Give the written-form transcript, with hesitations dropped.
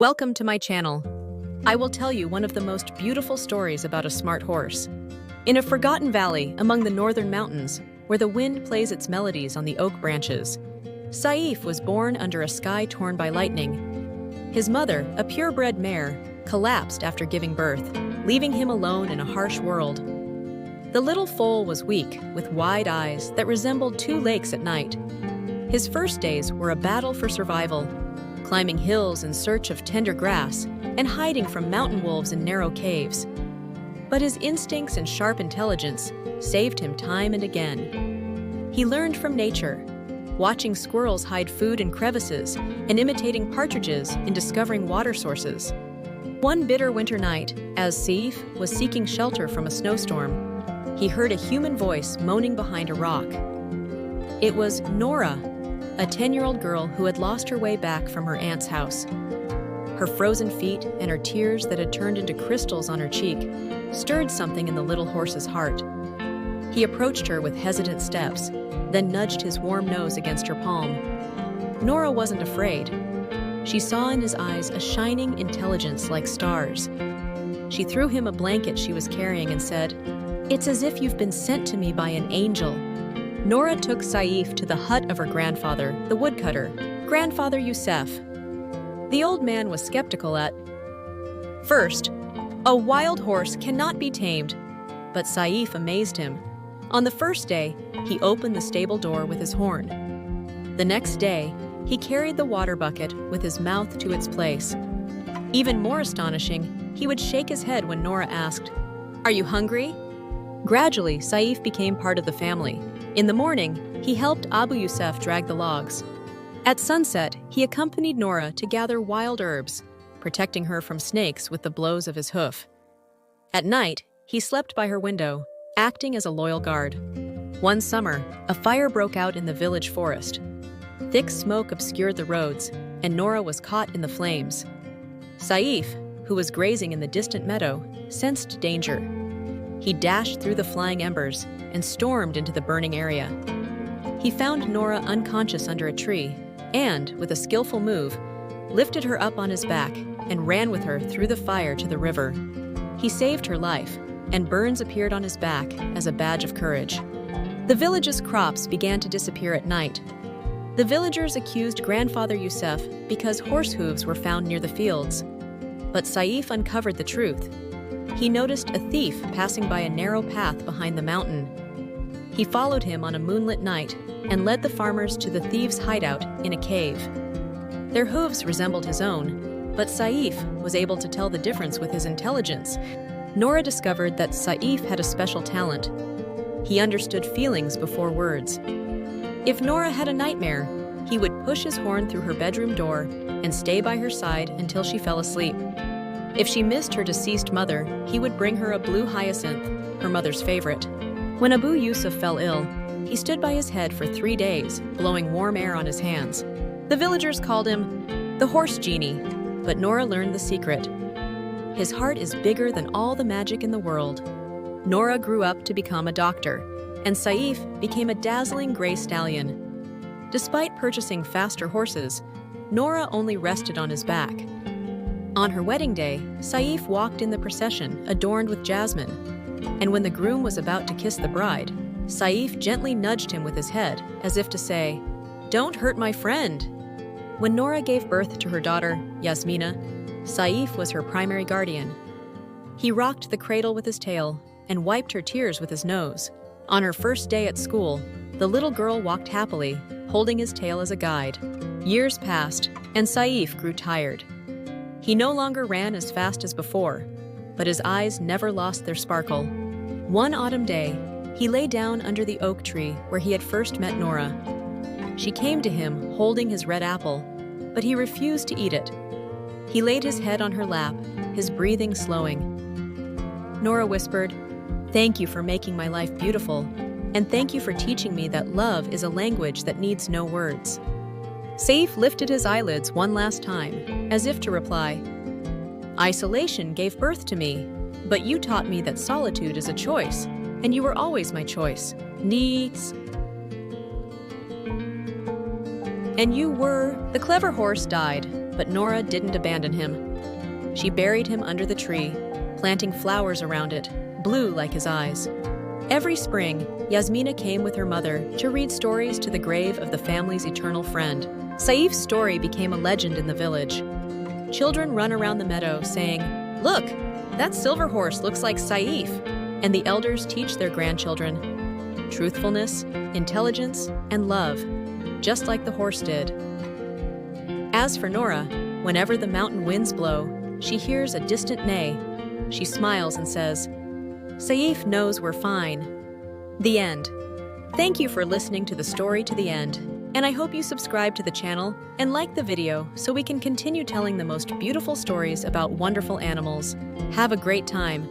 Welcome to my channel. I will tell you one of the most beautiful stories about a smart horse. In a forgotten valley among the northern mountains, where the wind plays its melodies on the oak branches, Saif was born under a sky torn by lightning. His mother, a purebred mare, collapsed after giving birth, leaving him alone in a harsh world. The little foal was weak, with wide eyes that resembled two lakes at night. His first days were a battle for survival, climbing hills in search of tender grass and hiding from mountain wolves in narrow caves. But his instincts and sharp intelligence saved him time and again. He learned from nature, watching squirrels hide food in crevices and imitating partridges in discovering water sources. One bitter winter night, as Saif was seeking shelter from a snowstorm, he heard a human voice moaning behind a rock. It was Nora, a 10-year-old girl who had lost her way back from her aunt's house. Her frozen feet and her tears that had turned into crystals on her cheek stirred something in the little horse's heart. He approached her with hesitant steps, then nudged his warm nose against her palm. Nora wasn't afraid. She saw in his eyes a shining intelligence like stars. She threw him a blanket she was carrying and said, "It's as if you've been sent to me by an angel." Nora took Saif to the hut of her grandfather, the woodcutter, Grandfather Youssef. The old man was skeptical at first. A wild horse cannot be tamed, but Saif amazed him. On the first day, he opened the stable door with his horn. The next day, he carried the water bucket with his mouth to its place. Even more astonishing, he would shake his head when Nora asked, "Are you hungry?" Gradually, Saif became part of the family. In the morning, he helped Abu Youssef drag the logs. At sunset, he accompanied Nora to gather wild herbs, protecting her from snakes with the blows of his hoof. At night, he slept by her window, acting as a loyal guard. One summer, a fire broke out in the village forest. Thick smoke obscured the roads, and Nora was caught in the flames. Saif, who was grazing in the distant meadow, sensed danger. He dashed through the flying embers and stormed into the burning area. He found Nora unconscious under a tree and, with a skillful move, lifted her up on his back and ran with her through the fire to the river. He saved her life, and burns appeared on his back as a badge of courage. The village's crops began to disappear at night. The villagers accused Grandfather Youssef because horse hooves were found near the fields. But Saif uncovered the truth. He noticed a thief passing by a narrow path behind the mountain. He followed him on a moonlit night and led the farmers to the thieves' hideout in a cave. Their hooves resembled his own, but Saif was able to tell the difference with his intelligence. Nora discovered that Saif had a special talent. He understood feelings before words. If Nora had a nightmare, he would push his horn through her bedroom door and stay by her side until she fell asleep. If she missed her deceased mother, he would bring her a blue hyacinth, her mother's favorite. When Abu Yusuf fell ill, he stood by his head for 3 days, blowing warm air on his hands. The villagers called him the horse genie, but Nora learned the secret. His heart is bigger than all the magic in the world. Nora grew up to become a doctor, and Saif became a dazzling gray stallion. Despite purchasing faster horses, Nora only rested on his back. On her wedding day, Saif walked in the procession, adorned with jasmine. And when the groom was about to kiss the bride, Saif gently nudged him with his head, as if to say, "Don't hurt my friend." When Nora gave birth to her daughter, Yasmina, Saif was her primary guardian. He rocked the cradle with his tail and wiped her tears with his nose. On her first day at school, the little girl walked happily, holding his tail as a guide. Years passed, and Saif grew tired. He no longer ran as fast as before, but his eyes never lost their sparkle. One autumn day, he lay down under the oak tree where he had first met Nora. She came to him holding his red apple, but he refused to eat it. He laid his head on her lap, his breathing slowing. Nora whispered, "Thank you for making my life beautiful, and thank you for teaching me that love is a language that needs no words." Saif lifted his eyelids one last time, as if to reply, "Isolation gave birth to me, but you taught me that solitude is a choice, and you were always my choice. Needs. And you were..." The clever horse died, But Nora didn't abandon him. She buried him under the tree, planting flowers around it, blue like his eyes. Every spring, Yasmina came with her mother to read stories to the grave of the family's eternal friend. Saif's story became a legend in the village. Children run around the meadow saying, "Look, that silver horse looks like Saif," and the elders teach their grandchildren truthfulness, intelligence, and love, just like the horse did. As for Nora, whenever the mountain winds blow, she hears a distant neigh. She smiles and says, "Saif knows we're fine." The end. Thank you for listening to the story to the end, and I hope you subscribe to the channel and like the video so we can continue telling the most beautiful stories about wonderful animals. Have a great time.